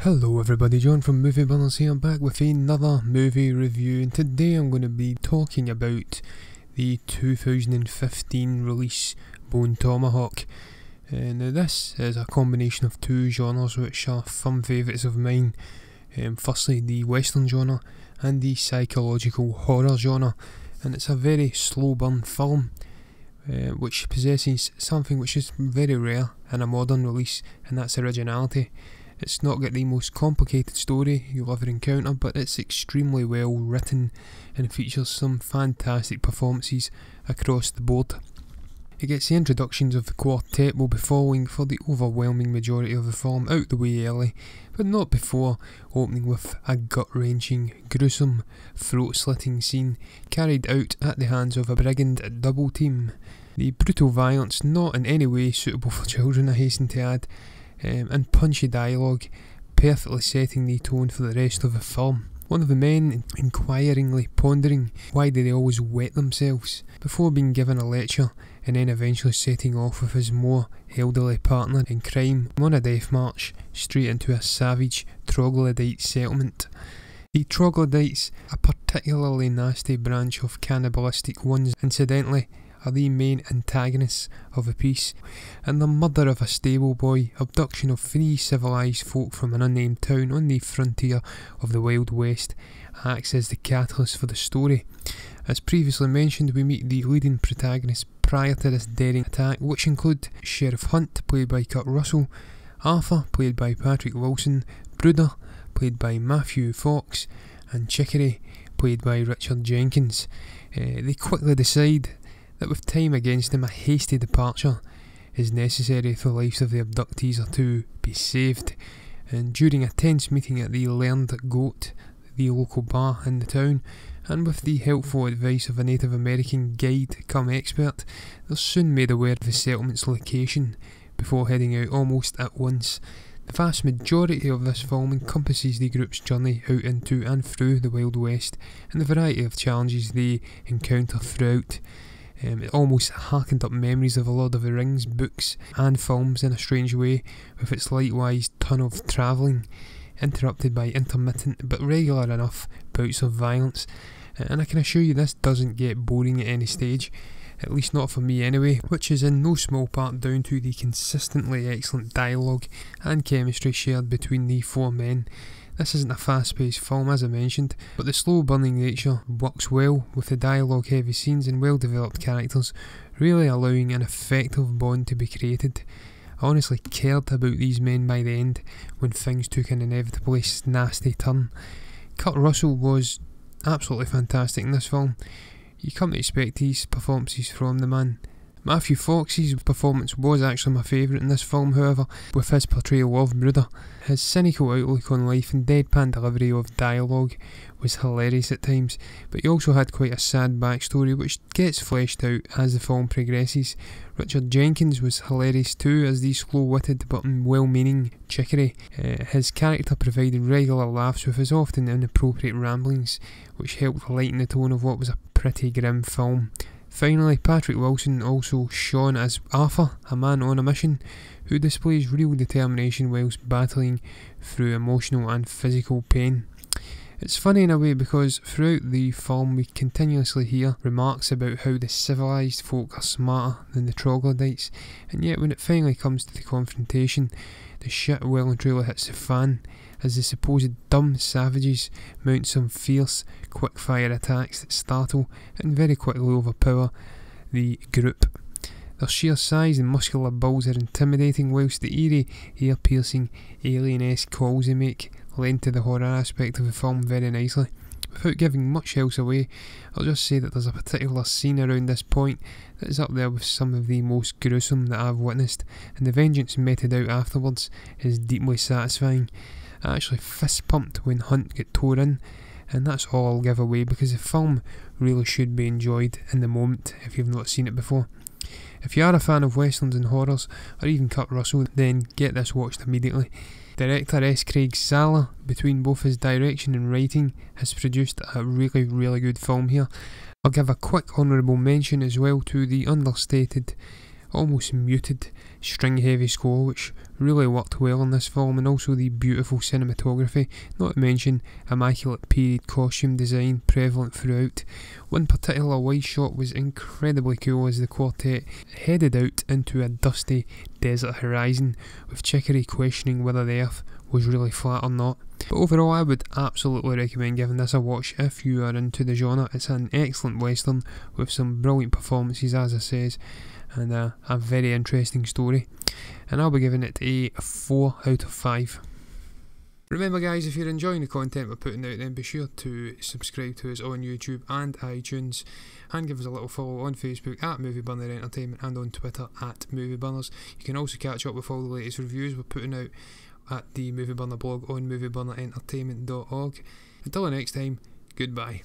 Hello everybody, John from Movie Burners here, back with another movie review, and today I'm going to be talking about the 2015 release Bone Tomahawk. Now this is a combination of two genres which are firm favourites of mine. Firstly the western genre and the psychological horror genre, and it's a very slow burn film which possesses something which is very rare in a modern release, and that's originality. It's not got the most complicated story you'll ever encounter, but it's extremely well written and features some fantastic performances across the board. It gets the introductions of the quartet we'll be following for the overwhelming majority of the film out the way early, but not before opening with a gut-wrenching, gruesome, throat-slitting scene carried out at the hands of a brigand double team. The brutal violence not in any way suitable for children, I hasten to add, and punchy dialogue perfectly setting the tone for the rest of the film. One of the men inquiringly pondering why do they always wet themselves, before being given a lecture and then eventually setting off with his more elderly partner in crime on a death march straight into a savage troglodyte settlement. The troglodytes, a particularly nasty branch of cannibalistic ones incidentally, are the main antagonists of the piece, and the murder of a stable boy, abduction of 3 civilised folk from an unnamed town on the frontier of the Wild West acts as the catalyst for the story. As previously mentioned, we meet the leading protagonists prior to this daring attack, which include Sheriff Hunt, played by Kurt Russell, Arthur, played by Patrick Wilson, Bruder, played by Matthew Fox, and Chicory, played by Richard Jenkins. They quickly decide that with time against them, a hasty departure is necessary if the lives of the abductees are to be saved, and during a tense meeting at the Learned Goat, the local bar in the town, and with the helpful advice of a Native American guide come expert, they're soon made aware of the settlement's location before heading out almost at once. The vast majority of this film encompasses the group's journey out into and through the Wild West and the variety of challenges they encounter throughout. It almost harkened up memories of a Lord of the Rings books and films in a strange way, with its likewise ton of travelling, interrupted by intermittent but regular enough bouts of violence, and I can assure you this doesn't get boring at any stage, at least not for me anyway, which is in no small part down to the consistently excellent dialogue and chemistry shared between the 4 men. This isn't a fast-paced film, as I mentioned, but the slow-burning nature works well with the dialogue-heavy scenes and well-developed characters, really allowing an effective bond to be created. I honestly cared about these men by the end, when things took an inevitably nasty turn. Kurt Russell was absolutely fantastic in this film. You come to expect these performances from the man. Matthew Fox's performance was actually my favourite in this film, however, with his portrayal of Bruder. His cynical outlook on life and deadpan delivery of dialogue was hilarious at times, but he also had quite a sad backstory which gets fleshed out as the film progresses. Richard Jenkins was hilarious too as the slow-witted but well-meaning Chicory. His character provided regular laughs with his often inappropriate ramblings, which helped lighten the tone of what was a pretty grim film. Finally, Patrick Wilson also shone as Arthur, a man on a mission who displays real determination whilst battling through emotional and physical pain. It's funny in a way because throughout the film we continuously hear remarks about how the civilised folk are smarter than the troglodytes, and yet when it finally comes to the confrontation, the shit well and truly hits the fan, as the supposed dumb savages mount some fierce, quick-fire attacks that startle and very quickly overpower the group. Their sheer size and muscular builds are intimidating, whilst the eerie, ear-piercing, alien-esque calls they make lend to the horror aspect of the film very nicely. Without giving much else away, I'll just say that there's a particular scene around this point that is up there with some of the most gruesome that I've witnessed, and the vengeance meted out afterwards is deeply satisfying. I actually fist pumped when Hunt got tore in, and that's all I'll give away because the film really should be enjoyed in the moment if you've not seen it before. If you are a fan of westerns and horrors, or even Kurt Russell, then get this watched immediately. Director S. Craig Sala, between both his direction and writing, has produced a really good film here. I'll give a quick honourable mention as well to the understated almost muted string heavy score which really worked well in this film, and also the beautiful cinematography, not to mention immaculate period costume design prevalent throughout. One particular wide shot was incredibly cool as the quartet headed out into a dusty desert horizon, with Chicory questioning whether the earth was really flat or not. But overall, I would absolutely recommend giving this a watch if you are into the genre. It's an excellent western with some brilliant performances, as I says, and a very interesting story. And I'll be giving it a 4 out of 5. Remember guys, if you're enjoying the content we're putting out, then be sure to subscribe to us on YouTube and iTunes, and give us a little follow on Facebook at Movie Burner Entertainment and on Twitter at Movie Burners. You can also catch up with all the latest reviews we're putting out at the Movie Burner blog on movieburnerentertainment.org. Until the next time, goodbye.